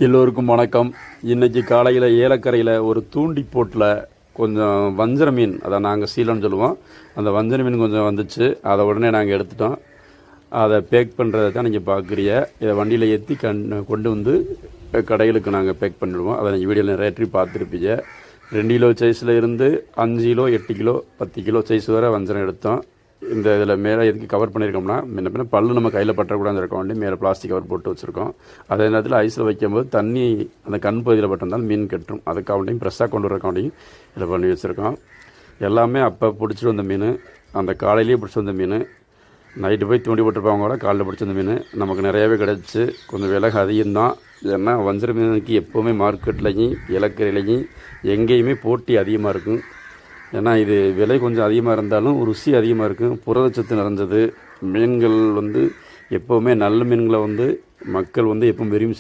எல்லோருக்கும் வணக்கம். இன்றைக்கி காலையில் ஏலக்கரையில் ஒரு தூண்டி போட்டில் கொஞ்சம் வஞ்சர மீன், அதை நாங்கள் சீலன்னு சொல்லுவோம், அந்த வஞ்சர மீன் கொஞ்சம் வந்துச்சு. அதை உடனே நாங்கள் எடுத்துட்டோம். அதை பேக் பண்ணுறதை தான் நீங்கள் பார்க்குறீங்க. இதை வண்டியில் ஏற்றி கொண்டு வந்து கடைகளுக்கு நாங்கள் பேக் பண்ணிவிடுவோம். அதை நீங்கள் வீடியோவில் நிறைய பார்த்துருப்பீங்க. 2 கிலோ சைஸில் இருந்து 5 கிலோ 8 கிலோ 10 கிலோ சைஸ் வரை வஞ்சரம் எடுத்தோம். இந்த இதில் மேலே எதுக்கு கவர் பண்ணியிருக்கோம்னா, முன்ன பல்லு நம்ம கையில் பற்றக்கூடாது இருக்க வேண்டி மேலே பிளாஸ்டிக் கவர் போட்டு வச்சுருக்கோம். அதே நேரத்தில் ஐஸில் வைக்கும்போது தண்ணி அந்த கண் பகுதியில் பட்டிருந்தாலும் மீன் கட்டும். அதுக்காண்டியும் ஃப்ரெஷ்ஷாக கொண்டு வரக்காண்டியும் இதில் பண்ணி வச்சுருக்கோம். எல்லாமே அப்போ பிடிச்சிட்டு வந்த மீன், அந்த காலையிலேயே பிடிச்சி வந்த மீன். நைட்டு போய் தூண்டி போட்டுருப்பாங்க கூட காலையில் பிடிச்சி வந்த மீன் நமக்கு நிறையாவே கிடச்சி. கொஞ்சம் விலை அதிகம்தான். ஏன்னா வஞ்சர மீனுக்கு எப்போவுமே மார்க்கெட்லேயும் இலக்கரையிலையும் எங்கேயுமே போட்டி அதிகமாக இருக்கும். ஏன்னா இது விலை கொஞ்சம் அதிகமாக இருந்தாலும் ருசி அதிகமாக இருக்கும். புரதச்சத்து நிறைஞ்சது மீன்கள் எப்போவுமே நல்ல மீன்களை மக்கள் எப்பவும் விரும்பி